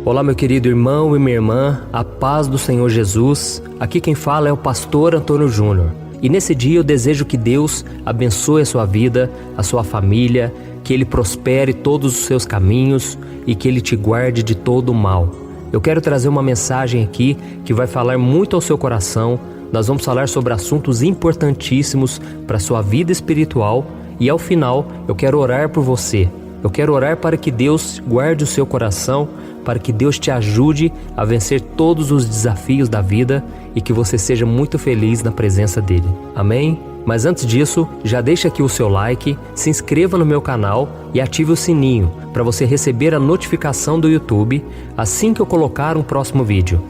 Olá, meu querido irmão e minha irmã, a paz do Senhor Jesus. Aqui quem fala é o pastor Antônio Júnior. E nesse dia eu desejo que Deus abençoe a sua vida, a sua família, que Ele prospere todos os seus caminhos e que Ele te guarde de todo o mal. Eu quero trazer uma mensagem aqui que vai falar muito ao seu coração. Nós vamos falar sobre assuntos importantíssimos para a sua vida espiritual e ao final eu quero orar por você. Eu quero orar para que Deus guarde o seu coração, para que Deus te ajude a vencer todos os desafios da vida e que você seja muito feliz na presença dEle. Amém? Mas antes disso, já deixa aqui o seu like, se inscreva no meu canal e ative o sininho para você receber a notificação do YouTube assim que eu colocar um próximo vídeo.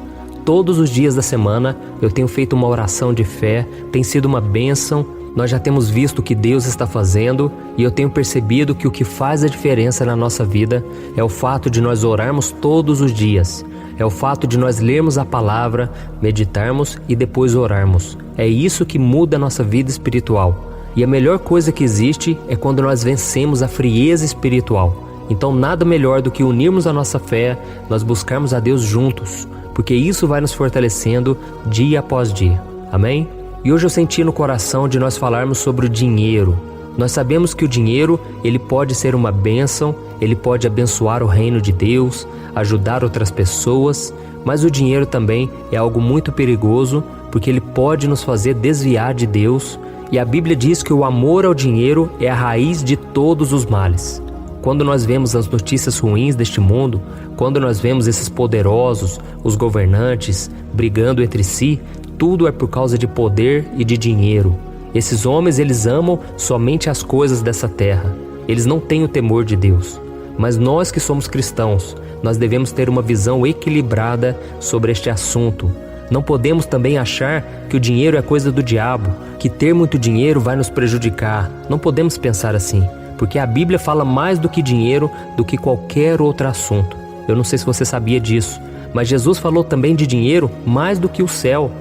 Todos os dias da semana eu tenho feito uma oração de fé, tem sido uma bênção. Nós já temos visto o que Deus está fazendo e eu tenho percebido que o que faz a diferença na nossa vida é o fato de nós orarmos todos os dias. É o fato de nós lermos a palavra, meditarmos e depois orarmos. É isso que muda a nossa vida espiritual. E a melhor coisa que existe é quando nós vencemos a frieza espiritual. Então nada melhor do que unirmos a nossa fé, nós buscarmos a Deus juntos, porque isso vai nos fortalecendo dia após dia. Amém? E hoje eu senti no coração de nós falarmos sobre o dinheiro. Nós sabemos que o dinheiro, ele pode ser uma bênção, ele pode abençoar o reino de Deus, ajudar outras pessoas, mas o dinheiro também é algo muito perigoso, porque ele pode nos fazer desviar de Deus, e a Bíblia diz que o amor ao dinheiro é a raiz de todos os males. Quando nós vemos as notícias ruins deste mundo, quando nós vemos esses poderosos, os governantes, brigando entre si, tudo é por causa de poder e de dinheiro. Esses homens, eles amam somente as coisas dessa terra. Eles não têm o temor de Deus. Mas nós que somos cristãos, nós devemos ter uma visão equilibrada sobre este assunto. Não podemos também achar que o dinheiro é coisa do diabo, que ter muito dinheiro vai nos prejudicar. Não podemos pensar assim, porque a Bíblia fala mais do que dinheiro, do que qualquer outro assunto. Eu não sei se você sabia disso, mas Jesus falou também de dinheiro mais do que o céu.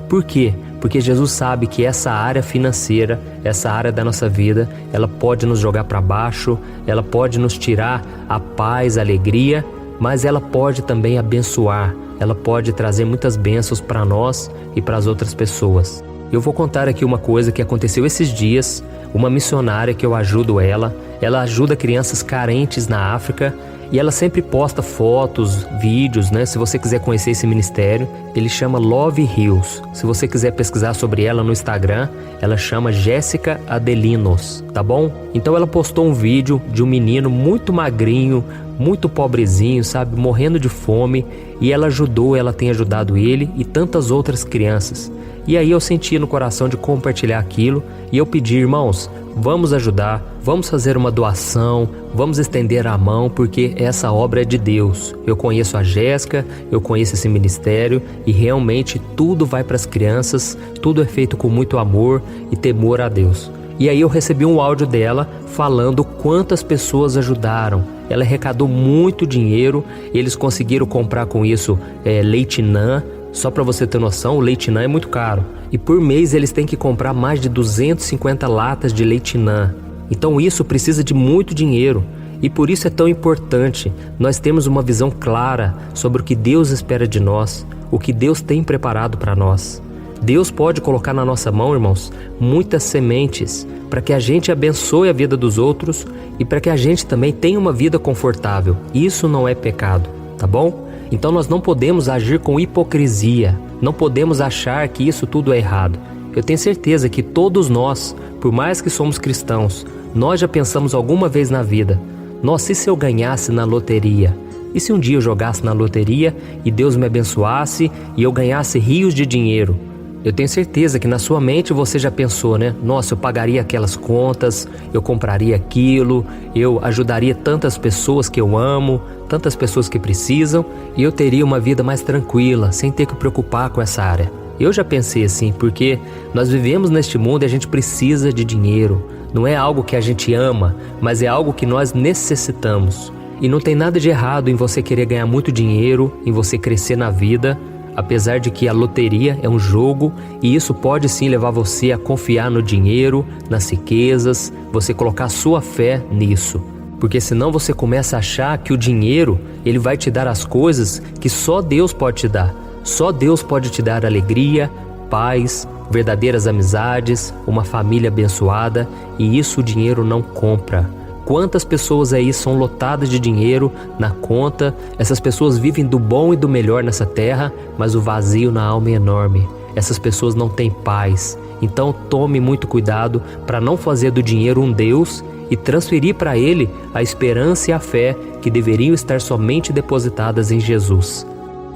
Por quê? Porque Jesus sabe que essa área financeira, essa área da nossa vida, ela pode nos jogar para baixo, ela pode nos tirar a paz, a alegria, mas ela pode também abençoar, ela pode trazer muitas bênçãos para nós e para as outras pessoas. Eu vou contar aqui uma coisa que aconteceu esses dias. Uma missionária que eu ajudo ela ajuda crianças carentes na África e ela sempre posta fotos, vídeos, né? Se você quiser conhecer esse ministério, ele chama Love Hills. Se você quiser pesquisar sobre ela no Instagram, ela chama Jéssica Adelinos, tá bom? Então ela postou um vídeo de um menino muito magrinho, muito pobrezinho, sabe? Morrendo de fome, e ela tem ajudado ele e tantas outras crianças. E aí eu senti no coração de compartilhar aquilo e eu pedi, irmãos, vamos ajudar, vamos fazer uma doação, vamos estender a mão, porque essa obra é de Deus. Eu conheço a Jéssica, eu conheço esse ministério e realmente tudo vai para as crianças, tudo é feito com muito amor e temor a Deus. E aí eu recebi um áudio dela falando quantas pessoas ajudaram. Ela arrecadou muito dinheiro, eles conseguiram comprar com isso leite NAN. Só para você ter noção, o leite NAN é muito caro. E por mês eles têm que comprar mais de 250 latas de leite NAN. Então isso precisa de muito dinheiro. E por isso é tão importante nós termos uma visão clara sobre o que Deus espera de nós, o que Deus tem preparado para nós. Deus pode colocar na nossa mão, irmãos, muitas sementes para que a gente abençoe a vida dos outros e para que a gente também tenha uma vida confortável. Isso não é pecado, tá bom? Então nós não podemos agir com hipocrisia, não podemos achar que isso tudo é errado. Eu tenho certeza que todos nós, por mais que somos cristãos, nós já pensamos alguma vez na vida: nossa, e se eu ganhasse na loteria? E se um dia eu jogasse na loteria e Deus me abençoasse e eu ganhasse rios de dinheiro? Eu tenho certeza que na sua mente você já pensou, né? Nossa, eu pagaria aquelas contas, eu compraria aquilo, eu ajudaria tantas pessoas que eu amo, tantas pessoas que precisam, e eu teria uma vida mais tranquila, sem ter que preocupar com essa área. Eu já pensei assim, porque nós vivemos neste mundo e a gente precisa de dinheiro. Não é algo que a gente ama, mas é algo que nós necessitamos. E não tem nada de errado em você querer ganhar muito dinheiro, em você crescer na vida, apesar de que a loteria é um jogo e isso pode sim levar você a confiar no dinheiro, nas riquezas, você colocar sua fé nisso. Porque senão você começa a achar que o dinheiro, ele vai te dar as coisas que só Deus pode te dar. Só Deus pode te dar alegria, paz, verdadeiras amizades, uma família abençoada, e isso o dinheiro não compra. Quantas pessoas aí são lotadas de dinheiro na conta, essas pessoas vivem do bom e do melhor nessa terra, mas o vazio na alma é enorme. Essas pessoas não têm paz. Então tome muito cuidado para não fazer do dinheiro um Deus e transferir para ele a esperança e a fé que deveriam estar somente depositadas em Jesus.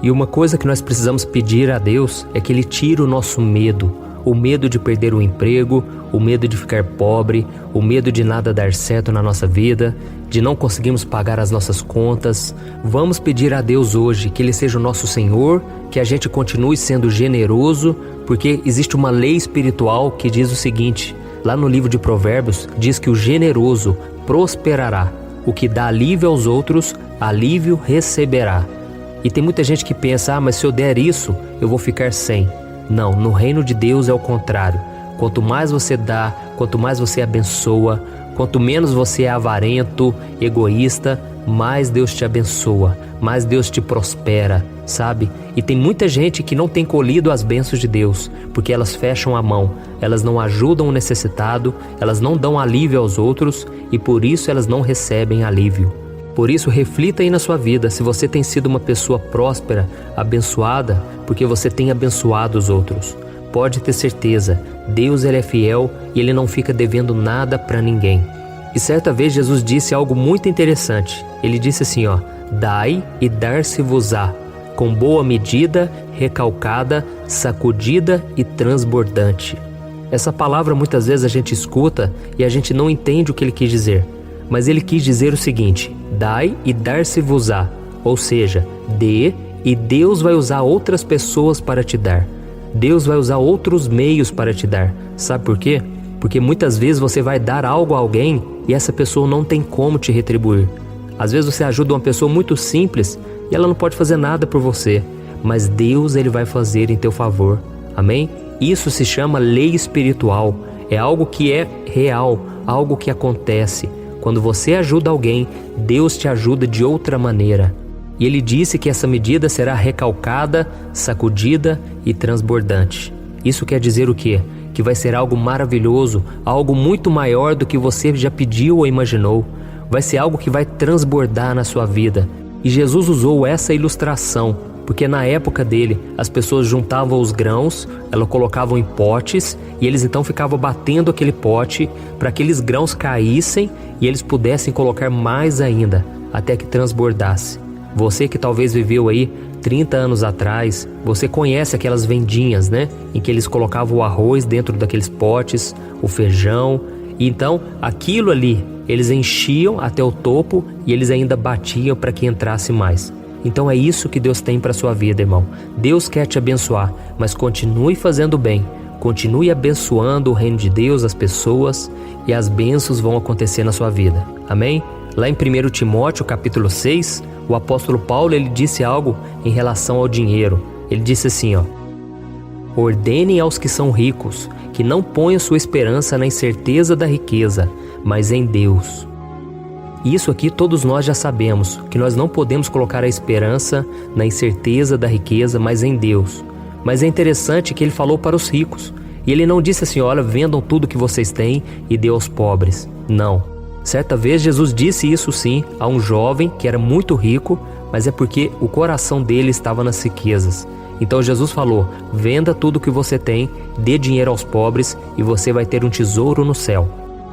E uma coisa que nós precisamos pedir a Deus é que Ele tire o nosso medo. O medo de perder o emprego, o medo de ficar pobre, o medo de nada dar certo na nossa vida, de não conseguirmos pagar as nossas contas. Vamos pedir a Deus hoje que Ele seja o nosso Senhor, que a gente continue sendo generoso, porque existe uma lei espiritual que diz o seguinte, lá no livro de Provérbios, diz que o generoso prosperará. O que dá alívio aos outros, alívio receberá. E tem muita gente que pensa, mas se eu der isso, eu vou ficar sem. Não, no reino de Deus é o contrário. Quanto mais você dá, quanto mais você abençoa, quanto menos você é avarento, egoísta, mais Deus te abençoa, mais Deus te prospera, sabe? E tem muita gente que não tem colhido as bênçãos de Deus, porque elas fecham a mão, elas não ajudam o necessitado, elas não dão alívio aos outros e por isso elas não recebem alívio. Por isso, reflita aí na sua vida se você tem sido uma pessoa próspera, abençoada, porque você tem abençoado os outros. Pode ter certeza, Deus ele é fiel e Ele não fica devendo nada para ninguém. E certa vez Jesus disse algo muito interessante. Ele disse assim, dai e dar-se-vos-á, com boa medida, recalcada, sacudida e transbordante. Essa palavra muitas vezes a gente escuta e a gente não entende o que Ele quis dizer. Mas Ele quis dizer o seguinte, dai e dar-se-vos-á, ou seja, dê e Deus vai usar outras pessoas para te dar. Deus vai usar outros meios para te dar. Sabe por quê? Porque muitas vezes você vai dar algo a alguém e essa pessoa não tem como te retribuir. Às vezes você ajuda uma pessoa muito simples e ela não pode fazer nada por você, mas Deus ele vai fazer em teu favor. Amém? Isso se chama lei espiritual. É algo que é real, algo que acontece. Quando você ajuda alguém, Deus te ajuda de outra maneira. E Ele disse que essa medida será recalcada, sacudida e transbordante. Isso quer dizer o quê? Que vai ser algo maravilhoso, algo muito maior do que você já pediu ou imaginou. Vai ser algo que vai transbordar na sua vida. E Jesus usou essa ilustração, porque na época dele, as pessoas juntavam os grãos, elas colocavam em potes, e eles então ficavam batendo aquele pote para que aqueles grãos caíssem e eles pudessem colocar mais ainda, até que transbordasse. Você que talvez viveu aí 30 anos atrás, você conhece aquelas vendinhas, né? Em que eles colocavam o arroz dentro daqueles potes, o feijão, e então aquilo ali, eles enchiam até o topo e eles ainda batiam para que entrasse mais. Então é isso que Deus tem para a sua vida, irmão. Deus quer te abençoar, mas continue fazendo bem. Continue abençoando o reino de Deus, as pessoas, e as bênçãos vão acontecer na sua vida. Amém? Lá em 1 Timóteo capítulo 6, o apóstolo Paulo ele disse algo em relação ao dinheiro. Ele disse assim, ordenem aos que são ricos, que não ponham sua esperança na incerteza da riqueza, mas em Deus. Isso aqui todos nós já sabemos, que nós não podemos colocar a esperança na incerteza da riqueza, mas em Deus. Mas é interessante que ele falou para os ricos. E ele não disse assim, olha, vendam tudo que vocês têm e dê aos pobres. Não. Certa vez Jesus disse isso sim a um jovem que era muito rico, mas é porque o coração dele estava nas riquezas. Então Jesus falou, venda tudo que você tem, dê dinheiro aos pobres e você vai ter um tesouro no céu.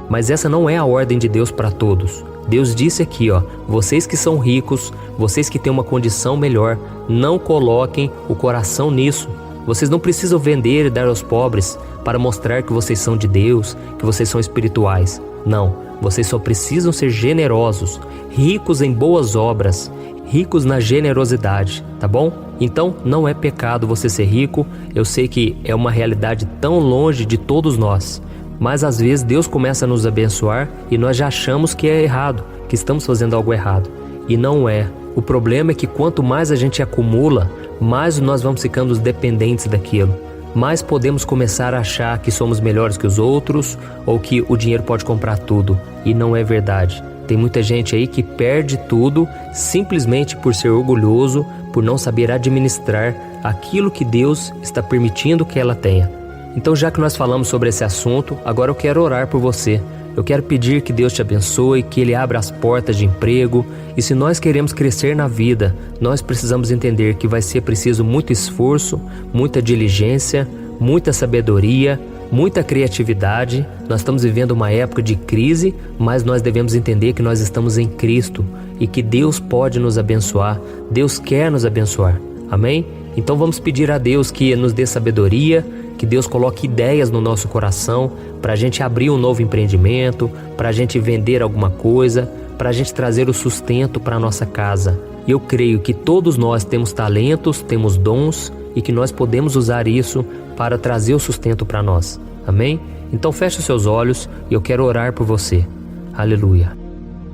Mas essa não é a ordem de Deus para todos. Deus disse aqui, vocês que são ricos, vocês que têm uma condição melhor, não coloquem o coração nisso. Vocês não precisam vender e dar aos pobres para mostrar que vocês são de Deus, que vocês são espirituais. Não, vocês só precisam ser generosos, ricos em boas obras, ricos na generosidade, tá bom? Então não é pecado você ser rico, eu sei que é uma realidade tão longe de todos nós, mas às vezes Deus começa a nos abençoar e nós já achamos que é errado, que estamos fazendo algo errado, e não é. O problema é que quanto mais a gente acumula, mais nós vamos ficando dependentes daquilo. Mais podemos começar a achar que somos melhores que os outros ou que o dinheiro pode comprar tudo. E não é verdade. tem muita gente aí que perde tudo simplesmente por ser orgulhoso, por não saber administrar aquilo que Deus está permitindo que ela tenha. Então, já que nós falamos sobre esse assunto, agora eu quero orar por você. Eu quero pedir que Deus te abençoe, que Ele abra as portas de emprego. E se nós queremos crescer na vida, nós precisamos entender que vai ser preciso muito esforço, muita diligência, muita sabedoria, muita criatividade. Nós estamos vivendo uma época de crise, mas nós devemos entender que nós estamos em Cristo e que Deus pode nos abençoar. Deus quer nos abençoar. Amém? Então vamos pedir a Deus que nos dê sabedoria, que Deus coloque ideias no nosso coração para a gente abrir um novo empreendimento, para a gente vender alguma coisa, para a gente trazer o sustento para a nossa casa. E eu creio que todos nós temos talentos, temos dons e que nós podemos usar isso para trazer o sustento para nós. Amém? Então feche os seus olhos e eu quero orar por você. Aleluia.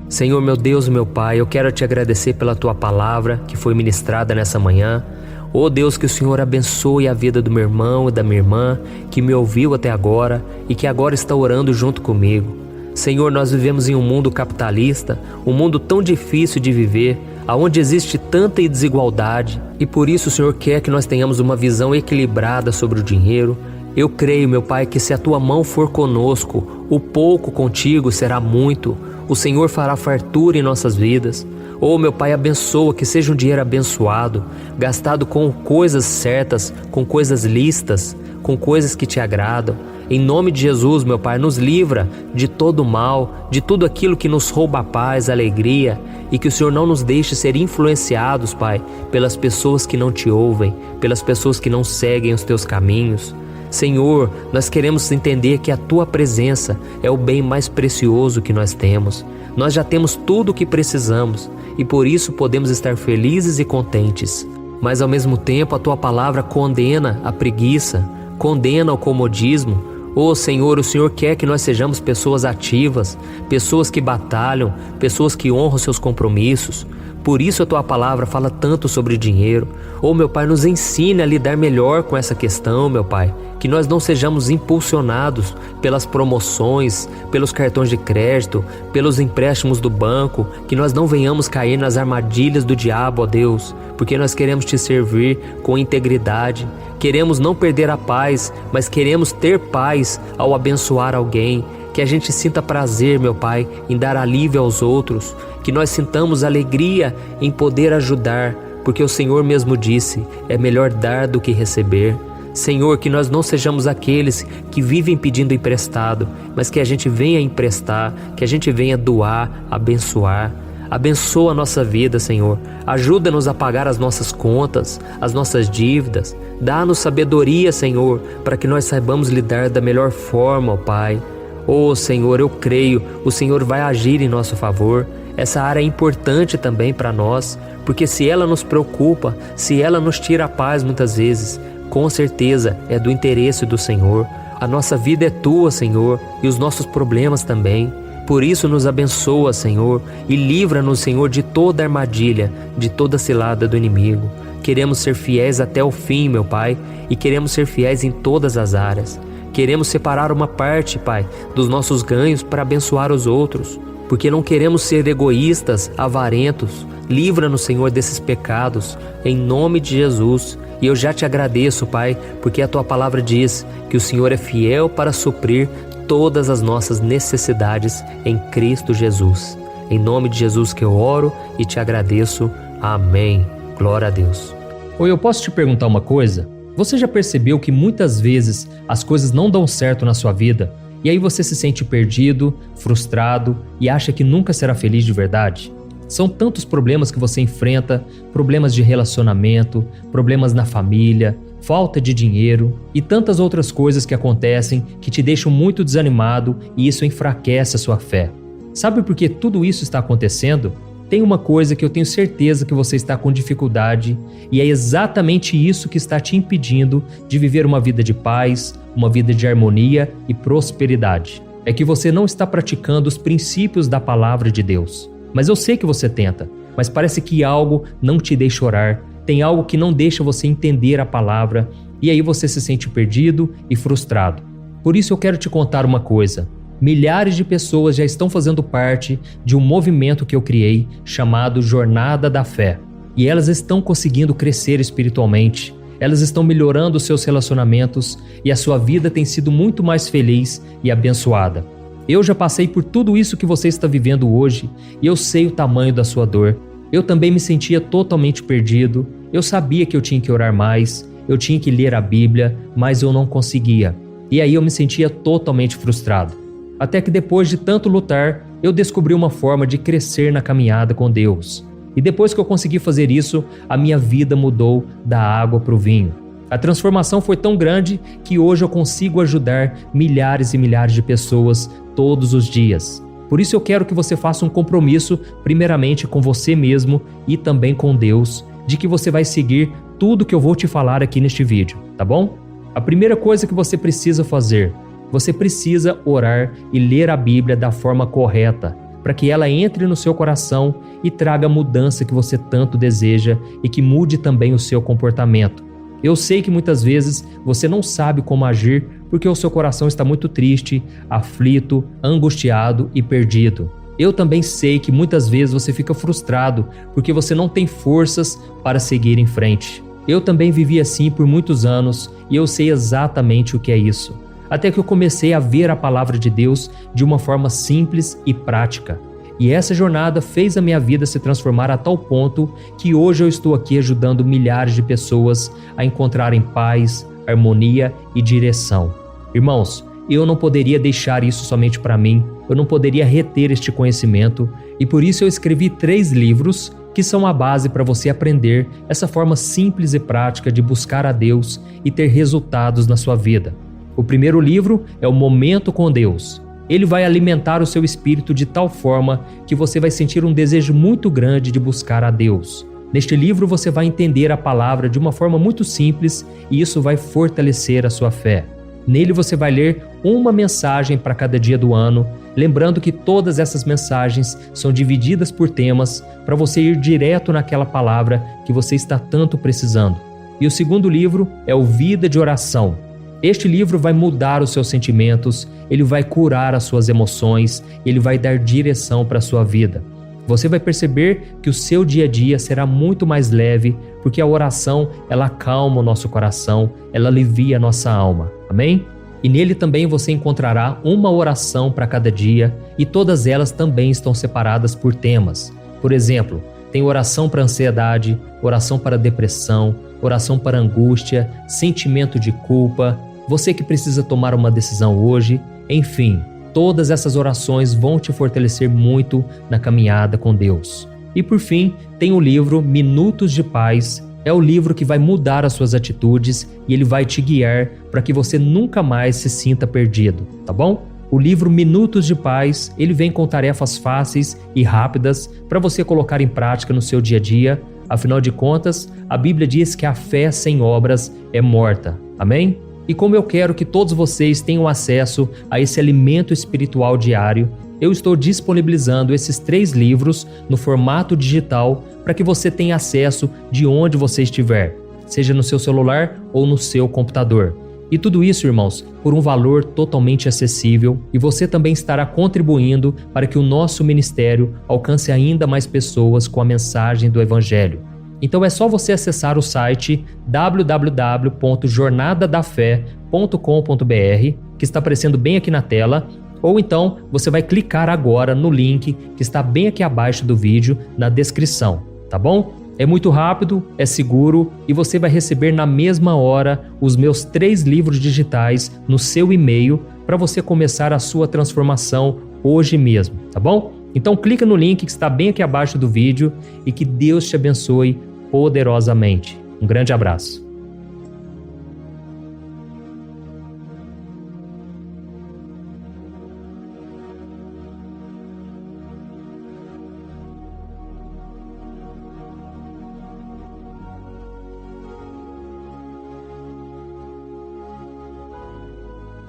Senhor, meu Deus e meu Pai, eu quero te agradecer pela Tua palavra que foi ministrada nessa manhã. Oh Deus, que o Senhor abençoe a vida do meu irmão e da minha irmã que me ouviu até agora e que agora está orando junto comigo. Senhor, nós vivemos em um mundo capitalista, um mundo tão difícil de viver, onde existe tanta desigualdade, e por isso o Senhor quer que nós tenhamos uma visão equilibrada sobre o dinheiro. Eu creio, meu Pai, que se a Tua mão for conosco, o pouco contigo será muito. O Senhor fará fartura em nossas vidas. Oh, meu Pai, abençoa, que seja um dinheiro abençoado, gastado com coisas certas, com coisas lícitas, com coisas que te agradam. Em nome de Jesus, meu Pai, nos livra de todo o mal, de tudo aquilo que nos rouba a paz, a alegria, e que o Senhor não nos deixe ser influenciados, Pai, pelas pessoas que não te ouvem, pelas pessoas que não seguem os teus caminhos. Senhor, nós queremos entender que a Tua presença é o bem mais precioso que nós temos. Nós já temos tudo o que precisamos e por isso podemos estar felizes e contentes. Mas ao mesmo tempo a Tua palavra condena a preguiça, condena o comodismo. Oh Senhor, o Senhor quer que nós sejamos pessoas ativas, pessoas que batalham, pessoas que honram seus compromissos. Por isso a Tua palavra fala tanto sobre dinheiro. Oh meu Pai, nos ensine a lidar melhor com essa questão, meu Pai. Que nós não sejamos impulsionados pelas promoções, pelos cartões de crédito, pelos empréstimos do banco. Que nós não venhamos cair nas armadilhas do diabo, ó Deus. Porque nós queremos Te servir com integridade. Queremos não perder a paz, mas queremos ter paz ao abençoar alguém. Que a gente sinta prazer, meu Pai, em dar alívio aos outros. Que nós sintamos alegria em poder ajudar, porque o Senhor mesmo disse, é melhor dar do que receber. Senhor, que nós não sejamos aqueles que vivem pedindo emprestado, mas que a gente venha emprestar, que a gente venha doar, abençoar. Abençoa a nossa vida, Senhor. Ajuda-nos a pagar as nossas contas, as nossas dívidas. Dá-nos sabedoria, Senhor, para que nós saibamos lidar da melhor forma, ó Pai. Oh Senhor, eu creio, o Senhor vai agir em nosso favor. Essa área é importante também para nós, porque se ela nos preocupa, se ela nos tira a paz muitas vezes, com certeza é do interesse do Senhor. A nossa vida é Tua, Senhor, e os nossos problemas também. Por isso nos abençoa, Senhor, e livra-nos, Senhor, de toda armadilha, de toda cilada do inimigo. Queremos ser fiéis até o fim, meu Pai, e queremos ser fiéis em todas as áreas. Queremos separar uma parte, Pai, dos nossos ganhos para abençoar os outros, porque não queremos ser egoístas, avarentos. Livra-nos, Senhor, desses pecados, em nome de Jesus. E eu já Te agradeço, Pai, porque a Tua palavra diz que o Senhor é fiel para suprir todas as nossas necessidades em Cristo Jesus. Em nome de Jesus que eu oro e Te agradeço. Amém. Glória a Deus. Oi, eu posso te perguntar uma coisa? Você já percebeu que muitas vezes as coisas não dão certo na sua vida e aí você se sente perdido, frustrado e acha que nunca será feliz de verdade? São tantos problemas que você enfrenta, problemas de relacionamento, problemas na família, falta de dinheiro e tantas outras coisas que acontecem que te deixam muito desanimado e isso enfraquece a sua fé. Sabe por que tudo isso está acontecendo? Tem uma coisa que eu tenho certeza que você está com dificuldade e é exatamente isso que está te impedindo de viver uma vida de paz, uma vida de harmonia e prosperidade. É que você não está praticando os princípios da palavra de Deus. Mas eu sei que você tenta, mas parece que algo não te deixa orar, tem algo que não deixa você entender a palavra e aí você se sente perdido e frustrado. Por isso eu quero te contar uma coisa. Milhares de pessoas já estão fazendo parte de um movimento que eu criei chamado Jornada da Fé. E elas estão conseguindo crescer espiritualmente, elas estão melhorando seus relacionamentos e a sua vida tem sido muito mais feliz e abençoada. Eu já passei por tudo isso que você está vivendo hoje e eu sei o tamanho da sua dor. Eu também me sentia totalmente perdido, eu sabia que eu tinha que orar mais, eu tinha que ler a Bíblia, mas eu não conseguia. E aí eu me sentia totalmente frustrado. Até que depois de tanto lutar, eu descobri uma forma de crescer na caminhada com Deus. E depois que eu consegui fazer isso, a minha vida mudou da água para o vinho. A transformação foi tão grande que hoje eu consigo ajudar milhares e milhares de pessoas todos os dias. Por isso eu quero que você faça um compromisso, primeiramente com você mesmo e também com Deus, de que você vai seguir tudo que eu vou te falar aqui neste vídeo, tá bom? A primeira coisa que você precisa fazer, você precisa orar e ler a Bíblia da forma correta, para que ela entre no seu coração e traga a mudança que você tanto deseja e que mude também o seu comportamento. Eu sei que muitas vezes você não sabe como agir porque o seu coração está muito triste, aflito, angustiado e perdido. Eu também sei que muitas vezes você fica frustrado porque você não tem forças para seguir em frente. Eu também vivi assim por muitos anos e eu sei exatamente o que é isso. Até que eu comecei a ver a palavra de Deus de uma forma simples e prática. E essa jornada fez a minha vida se transformar a tal ponto que hoje eu estou aqui ajudando milhares de pessoas a encontrarem paz, harmonia e direção. Irmãos, eu não poderia deixar isso somente para mim, eu não poderia reter este conhecimento e por isso eu escrevi 3 livros que são a base para você aprender essa forma simples e prática de buscar a Deus e ter resultados na sua vida. O primeiro livro é o Momento com Deus. Ele vai alimentar o seu espírito de tal forma que você vai sentir um desejo muito grande de buscar a Deus. Neste livro você vai entender a palavra de uma forma muito simples e isso vai fortalecer a sua fé. Nele você vai ler uma mensagem para cada dia do ano, lembrando que todas essas mensagens são divididas por temas para você ir direto naquela palavra que você está tanto precisando. E o segundo livro é o Vida de Oração. Este livro vai mudar os seus sentimentos, ele vai curar as suas emoções, ele vai dar direção para a sua vida. Você vai perceber que o seu dia a dia será muito mais leve, porque a oração, ela acalma o nosso coração, ela alivia a nossa alma. Amém? E nele também você encontrará uma oração para cada dia e todas elas também estão separadas por temas. Por exemplo, tem oração para ansiedade, oração para depressão, oração para angústia, sentimento de culpa, você que precisa tomar uma decisão hoje, enfim, todas essas orações vão te fortalecer muito na caminhada com Deus. E por fim, tem o livro Minutos de Paz, é o livro que vai mudar as suas atitudes e ele vai te guiar para que você nunca mais se sinta perdido, tá bom? O livro Minutos de Paz, ele vem com tarefas fáceis e rápidas para você colocar em prática no seu dia a dia. Afinal de contas, a Bíblia diz que a fé sem obras é morta. Amém? E como eu quero que todos vocês tenham acesso a esse alimento espiritual diário, eu estou disponibilizando esses 3 livros no formato digital para que você tenha acesso de onde você estiver, seja no seu celular ou no seu computador. E tudo isso, irmãos, por um valor totalmente acessível e você também estará contribuindo para que o nosso ministério alcance ainda mais pessoas com a mensagem do Evangelho. Então é só você acessar o site www.jornadadafé.com.br, que está aparecendo bem aqui na tela, ou então você vai clicar agora no link que está bem aqui abaixo do vídeo, na descrição, tá bom? É muito rápido, é seguro e você vai receber na mesma hora os meus 3 livros digitais no seu e-mail para você começar a sua transformação hoje mesmo, tá bom? Então clica no link que está bem aqui abaixo do vídeo e que Deus te abençoe poderosamente. Um grande abraço.